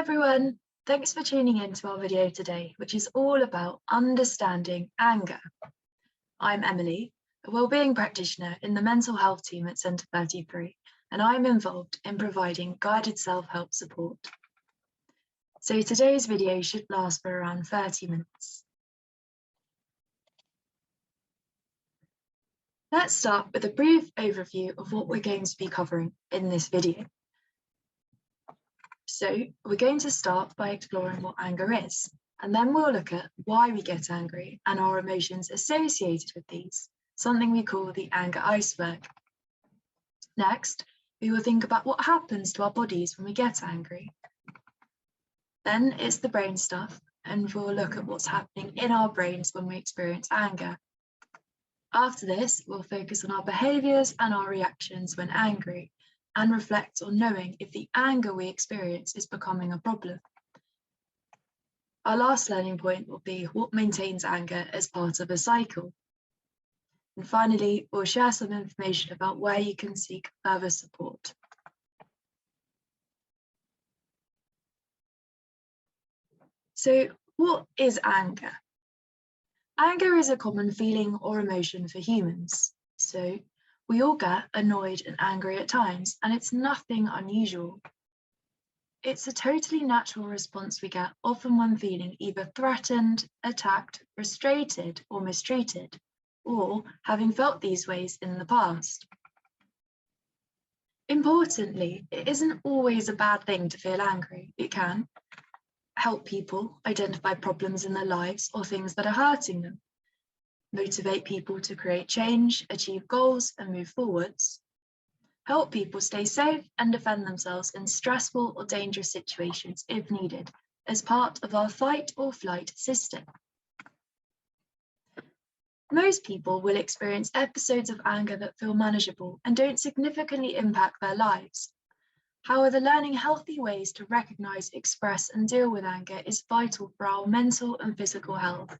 everyone, thanks for tuning in to our video today, which is all about understanding anger. I'm Emily, a wellbeing practitioner in the mental health team at Centre 33, and I'm involved in providing guided self-help support. So today's video should last for around 30 minutes. Let's start with a brief overview of what we're going to be covering in this video. So we're going to start by exploring what anger is, and then we'll look at why we get angry and our emotions associated with these, something we call the anger iceberg. Next, we will think about what happens to our bodies when we get angry. Then it's the brain stuff, and we'll look at what's happening in our brains when we experience anger. After this, we'll focus on our behaviours and our reactions when angry, and reflect on knowing if the anger we experience is becoming a problem. Our last learning point will be what maintains anger as part of a cycle. And finally, we'll share some information about where you can seek further support. So, what is anger? Anger is a common feeling or emotion for humans. So, we all get annoyed and angry at times, and it's nothing unusual. It's a totally natural response we get, often when feeling either threatened, attacked, frustrated, or mistreated, or having felt these ways in the past. Importantly, it isn't always a bad thing to feel angry. It can help people identify problems in their lives or things that are hurting them, motivate people to create change, achieve goals, and move forwards, help people stay safe and defend themselves in stressful or dangerous situations if needed, as part of our fight or flight system. Most people will experience episodes of anger that feel manageable and don't significantly impact their lives. However, learning healthy ways to recognize, express, and deal with anger is vital for our mental and physical health.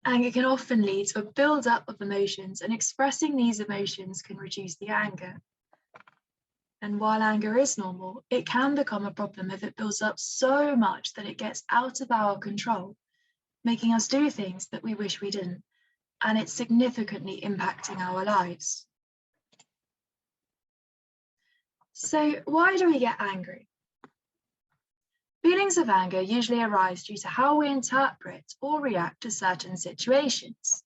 Anger can often lead to a build-up of emotions, and expressing these emotions can reduce the anger. And while anger is normal, it can become a problem if it builds up so much that it gets out of our control, making us do things that we wish we didn't, and it's significantly impacting our lives. So why do we get angry? Feelings of anger usually arise due to how we interpret or react to certain situations.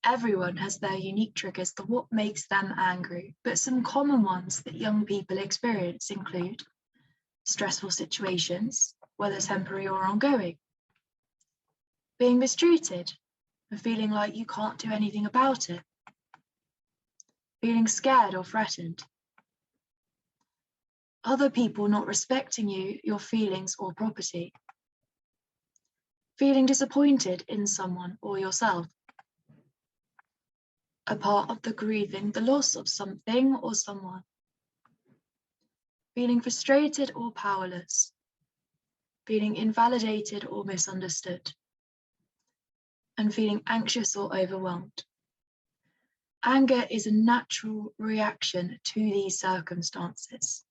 Everyone has their unique triggers to what makes them angry, but some common ones that young people experience include stressful situations, whether temporary or ongoing, being mistreated and feeling like you can't do anything about it, feeling scared or threatened, other people not respecting you, your feelings or property, feeling disappointed in someone or yourself, a part of the grieving the loss of something or someone, feeling frustrated or powerless, feeling invalidated or misunderstood, and feeling anxious or overwhelmed. Anger is a natural reaction to these circumstances.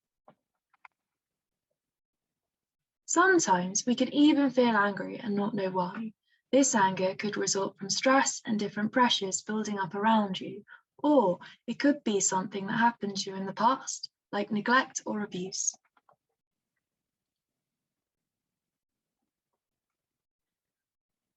Sometimes we could even feel angry and not know why. This anger could result from stress and different pressures building up around you, or it could be something that happened to you in the past, like neglect or abuse.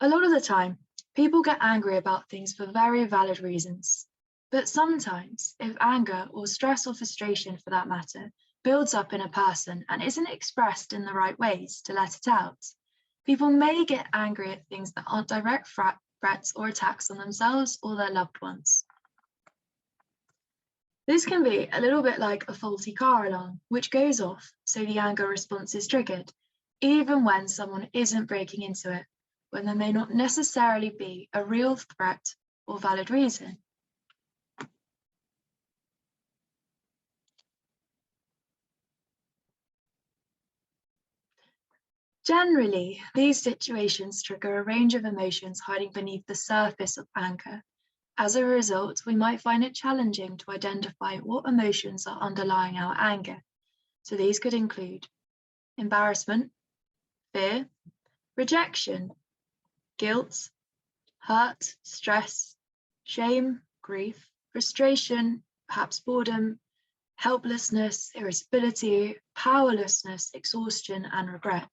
A lot of the time, people get angry about things for very valid reasons. But sometimes, if anger or stress or frustration for that matter builds up in a person and isn't expressed in the right ways to let it out, people may get angry at things that aren't direct threats or attacks on themselves or their loved ones. This can be a little bit like a faulty car alarm, which goes off so the anger response is triggered, even when someone isn't breaking into it, when there may not necessarily be a real threat or valid reason. Generally, these situations trigger a range of emotions hiding beneath the surface of anger. As a result, we might find it challenging to identify what emotions are underlying our anger, So these could include embarrassment, fear, rejection, guilt, hurt, stress, shame, grief, frustration, perhaps boredom, helplessness, irritability, powerlessness, exhaustion, and regret.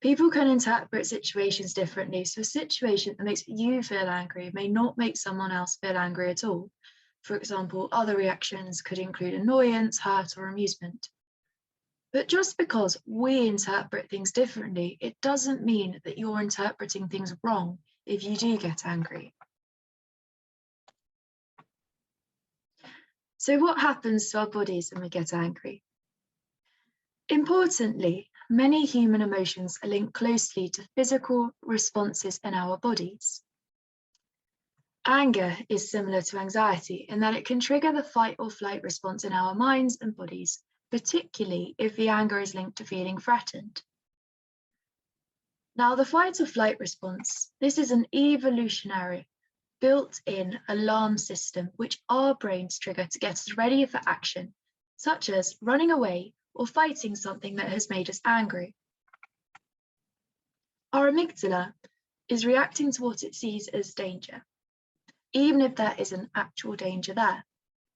People can interpret situations differently, so a situation that makes you feel angry may not make someone else feel angry at all. For example, other reactions could include annoyance, hurt, or amusement. But just because we interpret things differently, it doesn't mean that you're interpreting things wrong if you do get angry. So what happens to our bodies when we get angry? Importantly, many human emotions are linked closely to physical responses in our bodies. Anger is similar to anxiety in that it can trigger the fight or flight response in our minds and bodies, particularly if the anger is linked to feeling threatened. Now, the fight or flight response, this is an evolutionary, built-in alarm system which our brains trigger to get us ready for action, such as running away or fighting something that has made us angry. Our amygdala is reacting to what it sees as danger, even if there isn't actual danger there.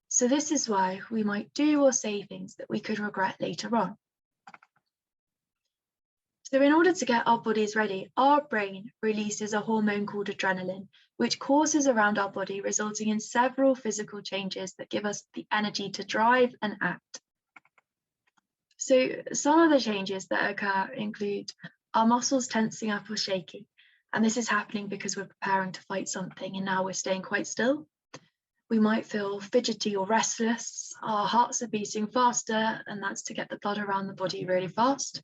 So this is why we might do or say things that we could regret later on. So in order to get our bodies ready, our brain releases a hormone called adrenaline, which courses around our body, resulting in several physical changes that give us the energy to drive and act. So some of the changes that occur include our muscles tensing up or shaking, and this is happening because we're preparing to fight something and now we're staying quite still. We might feel fidgety or restless, our hearts are beating faster, and that's to get the blood around the body really fast.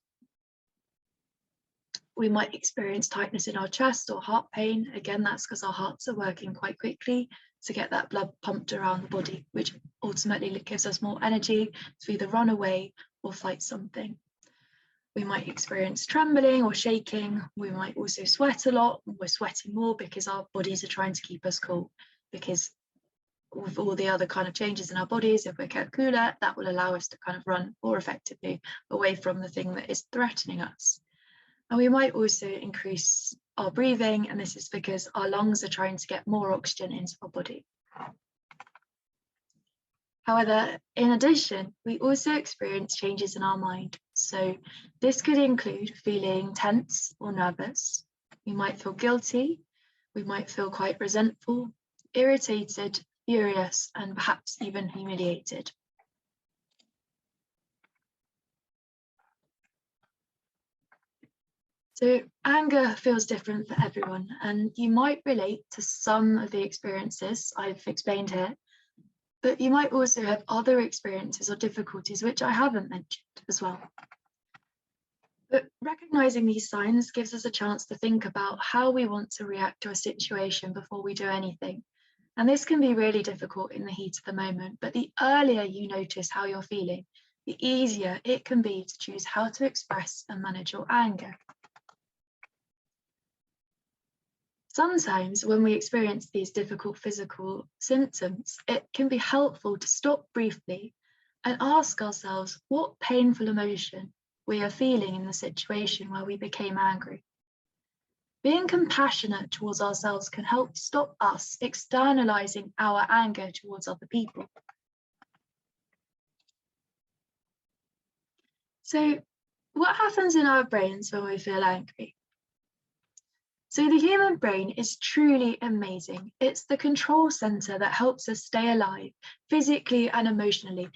We might experience tightness in our chest or heart pain. Again, that's because our hearts are working quite quickly to get that blood pumped around the body, which ultimately gives us more energy to either run away or fight something. We might experience trembling or shaking. We might also sweat a lot. We're sweating more because our bodies are trying to keep us cool, because with all the other kind of changes in our bodies, if we're kept cooler, that will allow us to kind of run more effectively away from the thing that is threatening us. And we might also increase our breathing, and this is because our lungs are trying to get more oxygen into our body. However, in addition, we also experience changes in our mind. So this could include feeling tense or nervous. We might feel guilty. We might feel quite resentful, irritated, furious, and perhaps even humiliated. So anger feels different for everyone, and you might relate to some of the experiences I've explained here, but you might also have other experiences or difficulties which I haven't mentioned as well. But recognizing these signs gives us a chance to think about how we want to react to a situation before we do anything. And this can be really difficult in the heat of the moment, but the earlier you notice how you're feeling, the easier it can be to choose how to express and manage your anger. Sometimes when we experience these difficult physical symptoms, it can be helpful to stop briefly and ask ourselves what painful emotion we are feeling in the situation where we became angry. Being compassionate towards ourselves can help stop us externalizing our anger towards other people. So, what happens in our brains when we feel angry? So the human brain is truly amazing. It's the control center that helps us stay alive physically and emotionally,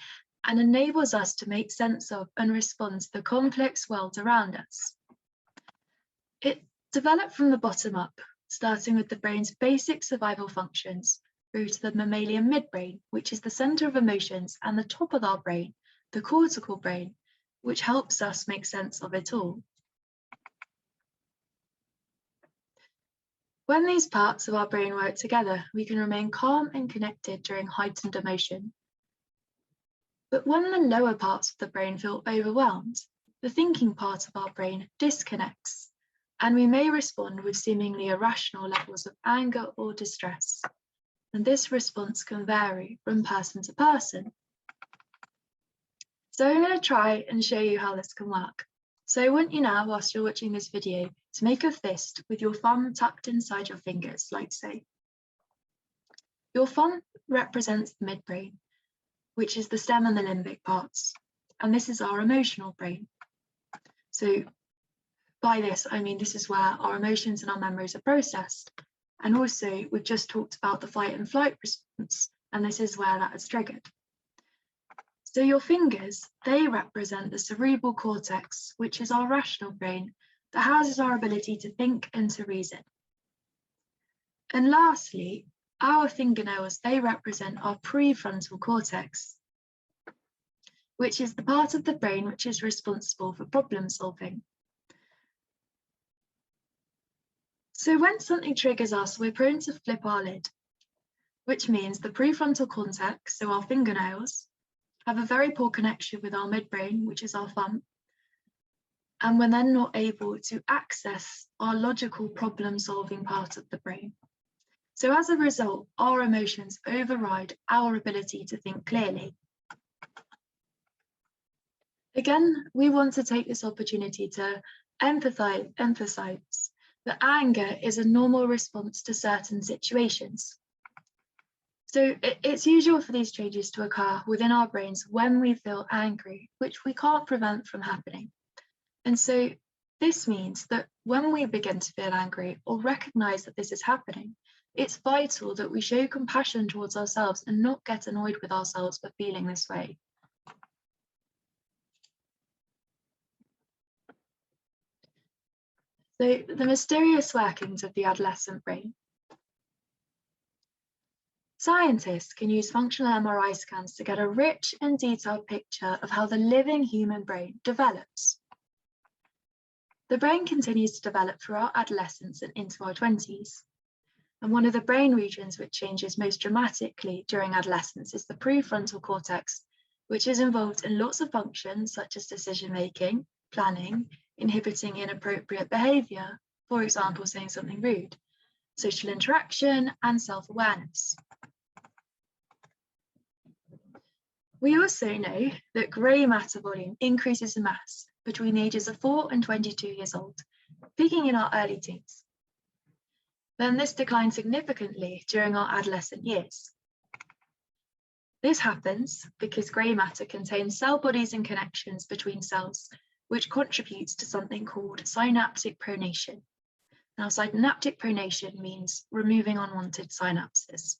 and enables us to make sense of and respond to the complex world around us. It developed from the bottom up, starting with the brain's basic survival functions through to the mammalian midbrain, which is the center of emotions, and the top of our brain, the cortical brain, which helps us make sense of it all. When these parts of our brain work together, we can remain calm and connected during heightened emotion. But when the lower parts of the brain feel overwhelmed, the thinking part of our brain disconnects, and we may respond with seemingly irrational levels of anger or distress. And this response can vary from person to person. So I'm going to try and show you how this can work. So I want you now, whilst you're watching this video, to make a fist with your thumb tucked inside your fingers, like so. Your thumb represents the midbrain, which is the stem and the limbic parts, and this is our emotional brain. So by this, I mean this is where our emotions and our memories are processed. And also, we've just talked about the fight and flight response, and this is where that is triggered. So your fingers, they represent the cerebral cortex, which is our rational brain that houses our ability to think and to reason. And lastly, our fingernails, they represent our prefrontal cortex, which is the part of the brain which is responsible for problem solving. So when something triggers us, we're prone to flip our lid, which means the prefrontal cortex, so our fingernails, have a very poor connection with our midbrain, which is our thumb, and we're then not able to access our logical problem-solving part of the brain. So as a result, our emotions override our ability to think clearly. Again, we want to take this opportunity to emphasize that anger is a normal response to certain situations. So it's usual for these changes to occur within our brains when we feel angry, which we can't prevent from happening. And so this means that when we begin to feel angry or recognize that this is happening, it's vital that we show compassion towards ourselves and not get annoyed with ourselves for feeling this way. So the mysterious workings of the adolescent brain. Scientists can use functional MRI scans to get a rich and detailed picture of how the living human brain develops. The brain continues to develop throughout adolescence and into our 20s. And one of the brain regions which changes most dramatically during adolescence is the prefrontal cortex, which is involved in lots of functions such as decision-making, planning, inhibiting inappropriate behavior, for example, saying something rude, social interaction, and self-awareness. We also know that grey matter volume increases in mass between the ages of 4 and 22 years old, peaking in our early teens. Then this declines significantly during our adolescent years. This happens because grey matter contains cell bodies and connections between cells, which contributes to something called synaptic pronation. Now, synaptic pronation means removing unwanted synapses.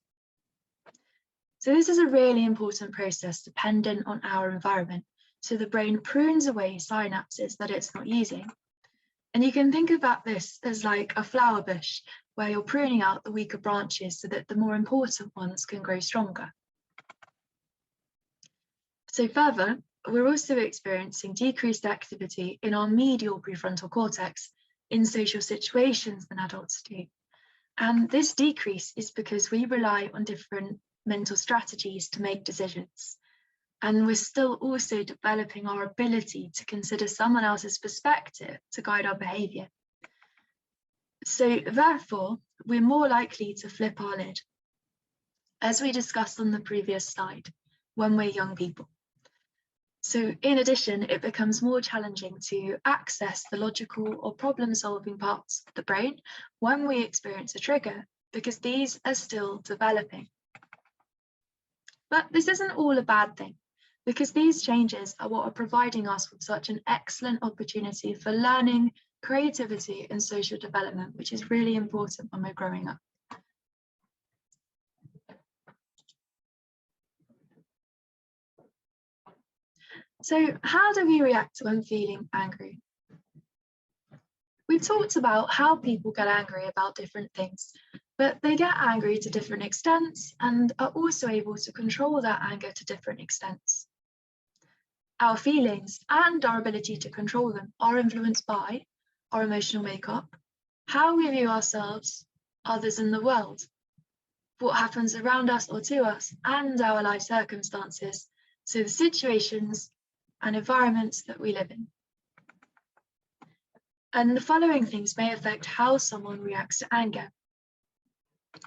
So this is a really important process dependent on our environment. So the brain prunes away synapses that it's not using. And you can think about this as like a flower bush where you're pruning out the weaker branches so that the more important ones can grow stronger. So further, we're also experiencing decreased activity in our medial prefrontal cortex in social situations than adults do. And this decrease is because we rely on different mental strategies to make decisions. And we're still also developing our ability to consider someone else's perspective to guide our behavior. So therefore, we're more likely to flip our lid, as we discussed on the previous slide, when we're young people. So in addition, it becomes more challenging to access the logical or problem-solving parts of the brain when we experience a trigger, because these are still developing. But this isn't all a bad thing, because these changes are what are providing us with such an excellent opportunity for learning, creativity, and social development, which is really important when we're growing up. So how do we react when feeling angry? We talked about how people get angry about different things, but they get angry to different extents and are also able to control that anger to different extents. Our feelings and our ability to control them are influenced by our emotional makeup, how we view ourselves, others in the world, what happens around us or to us, and our life circumstances, so the situations and environments that we live in. And the following things may affect how someone reacts to anger.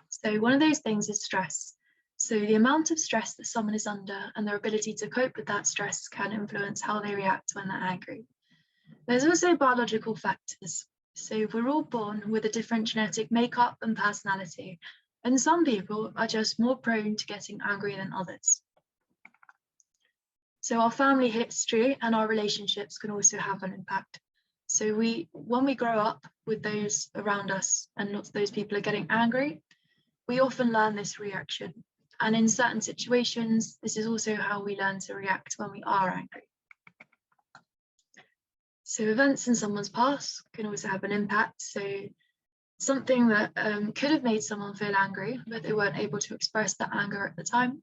So one of those things is stress. So the amount of stress that someone is under and their ability to cope with that stress can influence how they react when they're angry. There's also biological factors. So we're all born with a different genetic makeup and personality, and some people are just more prone to getting angry than others. So our family history and our relationships can also have an impact. So when we grow up with those around us and lots of those people are getting angry, we often learn this reaction. And in certain situations, this is also how we learn to react when we are angry. So events in someone's past can also have an impact. So something that could have made someone feel angry, but they weren't able to express that anger at the time.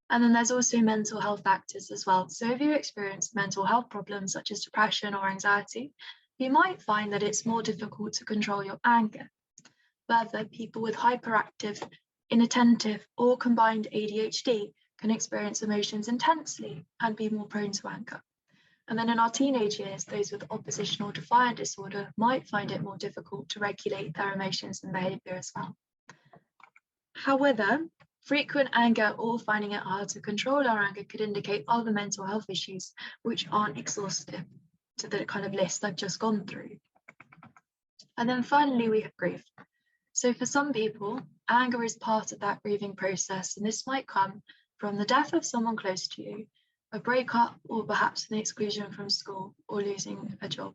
And then there's also mental health factors as well. So if you experience mental health problems such as depression or anxiety, you might find that it's more difficult to control your anger. Further, people with hyperactive, inattentive, or combined ADHD can experience emotions intensely and be more prone to anger. And then in our teenage years, those with oppositional defiant disorder might find it more difficult to regulate their emotions and behavior as well. However, frequent anger or finding it hard to control our anger could indicate other mental health issues which aren't exhaustive to the kind of list I've just gone through. And then finally, we have grief. So for some people, anger is part of that grieving process, and this might come from the death of someone close to you, a breakup, or perhaps an exclusion from school or losing a job.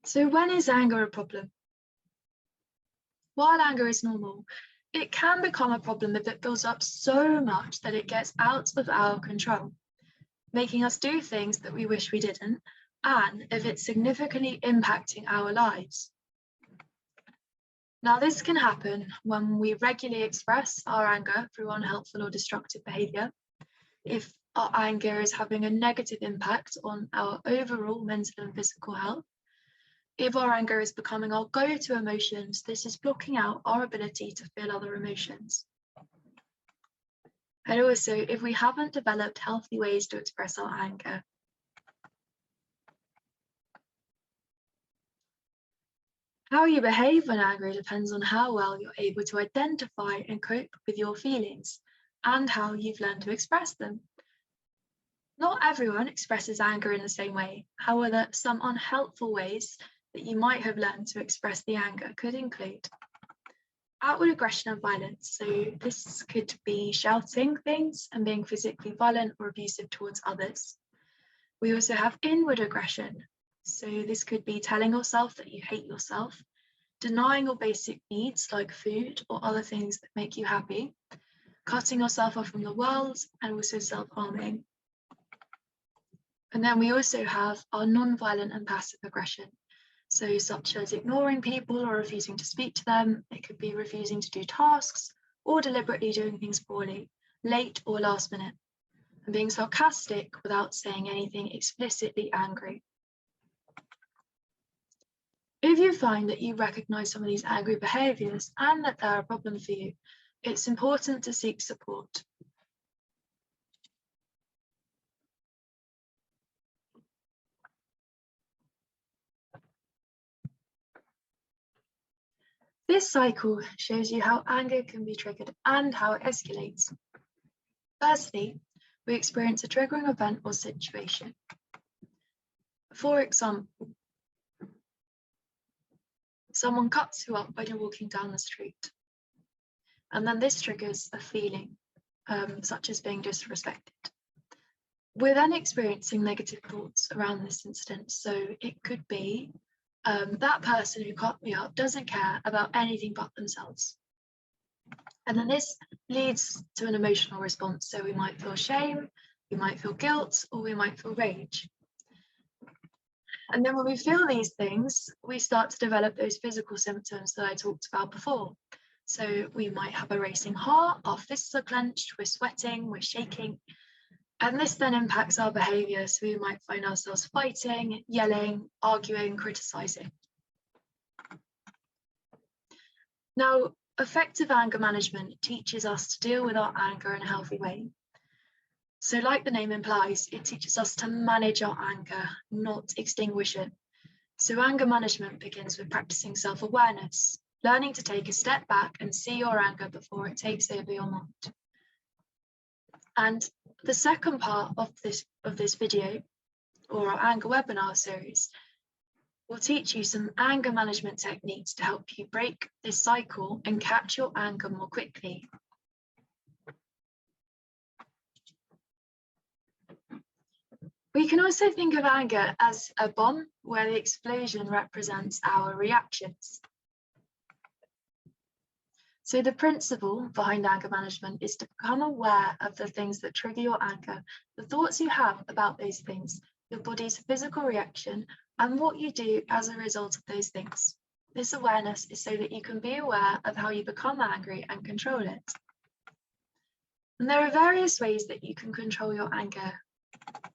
So when is anger a problem? While anger is normal, it can become a problem if it builds up so much that it gets out of our control, making us do things that we wish we didn't, and if it's significantly impacting our lives. Now, this can happen when we regularly express our anger through unhelpful or destructive behavior, if our anger is having a negative impact on our overall mental and physical health, if our anger is becoming our go-to emotions, this is blocking out our ability to feel other emotions. And also, if we haven't developed healthy ways to express our anger. How you behave when angry depends on how well you're able to identify and cope with your feelings and how you've learned to express them. Not everyone expresses anger in the same way. However, some unhelpful ways that you might have learned to express the anger could include outward aggression and violence. So this could be shouting things and being physically violent or abusive towards others. We also have inward aggression. So this could be telling yourself that you hate yourself, denying your basic needs like food or other things that make you happy, cutting yourself off from the world, and also self-harming. And then we also have our non-violent and passive aggression. So such as ignoring people or refusing to speak to them. It could be refusing to do tasks or deliberately doing things poorly, late or last minute, and being sarcastic without saying anything explicitly angry. If you find that you recognize some of these angry behaviors and that they're a problem for you, it's important to seek support. This cycle shows you how anger can be triggered and how it escalates. Firstly, we experience a triggering event or situation. For example, someone cuts you up when you're walking down the street. And then this triggers a feeling, such as being disrespected. We're then experiencing negative thoughts around this incident. So it could be that person who cut me up doesn't care about anything but themselves. And then this leads to an emotional response. So we might feel shame, we might feel guilt, or we might feel rage. And then when we feel these things, we start to develop those physical symptoms that I talked about before. So we might have a racing heart, our fists are clenched, we're sweating, we're shaking. And this then impacts our behavior. So we might find ourselves fighting, yelling, arguing, criticizing. Now, effective anger management teaches us to deal with our anger in a healthy way. So like the name implies, it teaches us to manage our anger, not extinguish it. So anger management begins with practicing self-awareness, learning to take a step back and see your anger before it takes over your mind. And the second part of this video, or our anger webinar series, will teach you some anger management techniques to help you break this cycle and catch your anger more quickly. We can also think of anger as a bomb where the explosion represents our reactions. So the principle behind anger management is to become aware of the things that trigger your anger, the thoughts you have about those things, your body's physical reaction, and what you do as a result of those things. This awareness is so that you can be aware of how you become angry and control it. And there are various ways that you can control your anger.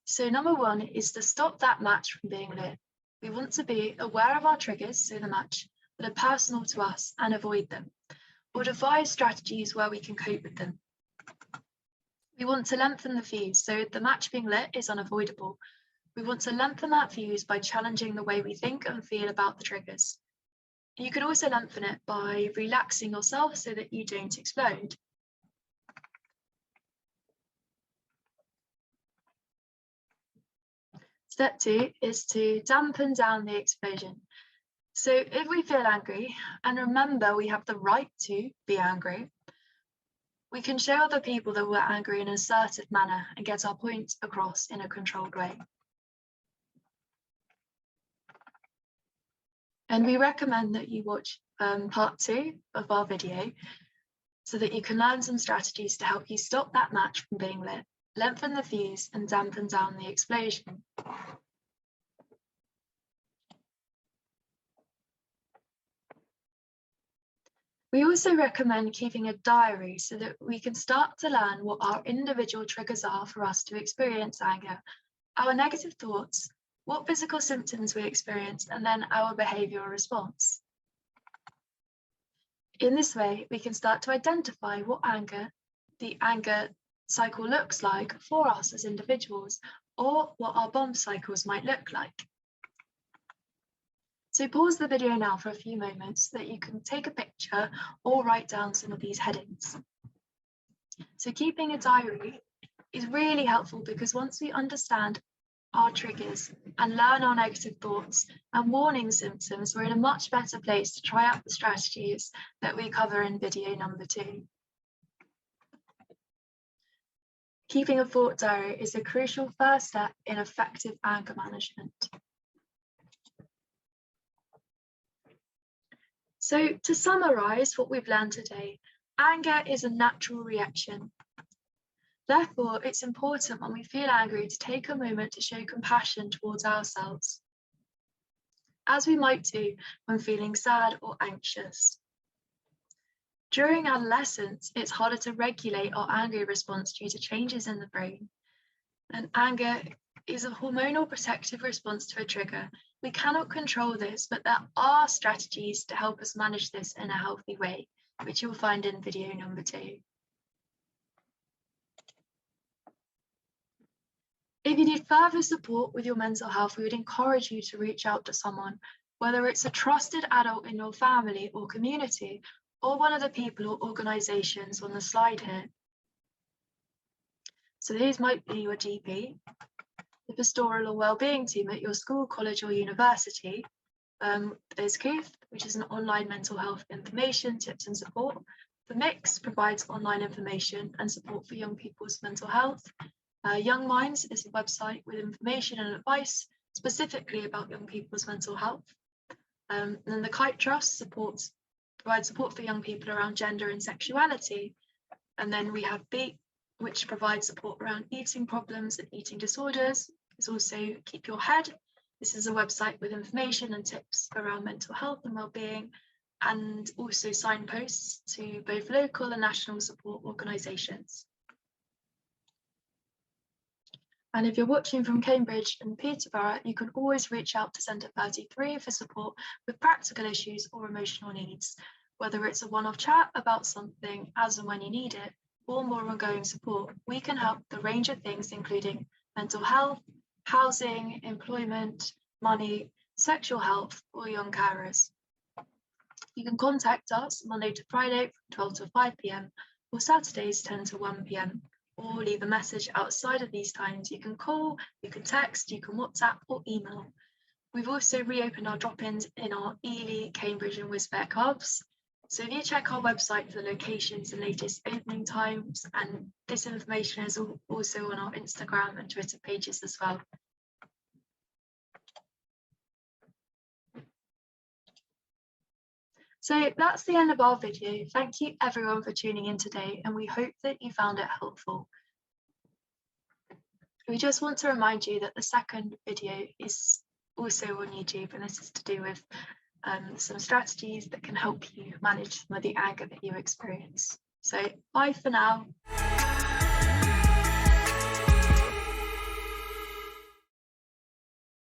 So number one is to stop that match from being lit. We want to be aware of our triggers, so the match, that are personal to us and avoid them, or devise strategies where we can cope with them. We want to lengthen the fuse, so if the match being lit is unavoidable, we want to lengthen that fuse by challenging the way we think and feel about the triggers. You can also lengthen it by relaxing yourself so that you don't explode. Step two is to dampen down the explosion. So if we feel angry, and remember we have the right to be angry, we can show other people that we're angry in an assertive manner and get our point across in a controlled way. And we recommend that you watch part 2 of our video so that you can learn some strategies to help you stop that match from being lit, lengthen the fuse, and dampen down the explosion. We also recommend keeping a diary so that we can start to learn what our individual triggers are for us to experience anger, our negative thoughts, what physical symptoms we experience, and then our behavioural response. In this way, we can start to identify what the anger cycle looks like for us as individuals, or what our bomb cycles might look like. So pause the video now for a few moments so that you can take a picture or write down some of these headings. So keeping a diary is really helpful because once we understand our triggers and learn our negative thoughts and warning symptoms, we're in a much better place to try out the strategies that we cover in video number 2. Keeping a thought diary is a crucial first step in effective anger management. So to summarize what we've learned today, anger is a natural reaction. Therefore, it's important when we feel angry to take a moment to show compassion towards ourselves, as we might do when feeling sad or anxious. During adolescence, it's harder to regulate our angry response due to changes in the brain. And anger is a hormonal protective response to a trigger. We cannot control this, but there are strategies to help us manage this in a healthy way, which you'll find in video number 2. If you need further support with your mental health, we would encourage you to reach out to someone, whether it's a trusted adult in your family or community, or one of the people or organisations on the slide here. So these might be your GP, the pastoral or wellbeing team at your school, college or university. There's COOF, which is an online mental health information, tips and support. The Mix provides online information and support for young people's mental health. Young Minds is a website with information and advice specifically about young people's mental health. And then the Kite Trust provides support for young people around gender and sexuality. And then we have Beat, which provides support around eating problems and eating disorders. It's also Keep Your Head. This is a website with information and tips around mental health and wellbeing, and also signposts to both local and national support organisations. And if you're watching from Cambridge and Peterborough, you can always reach out to Centre 33 for support with practical issues or emotional needs, whether it's a one-off chat about something as and when you need it, or more ongoing support. We can help with a range of things, including mental health, housing, employment, money, sexual health, or young carers. You can contact us Monday to Friday from 12 to 5 p.m. or Saturdays 10 to 1 p.m. or leave a message outside of these times. You can call, you can text, you can WhatsApp or email. We've also reopened our drop-ins in our Ely, Cambridge and Wisbech hubs. So if you check our website for the locations and latest opening times, and this information is also on our Instagram and Twitter pages as well. So that's the end of our video. Thank you everyone for tuning in today, and we hope that you found it helpful. We just want to remind you that the second video is also on YouTube, and this is to do with some strategies that can help you manage some of the anger that you experience. So bye for now.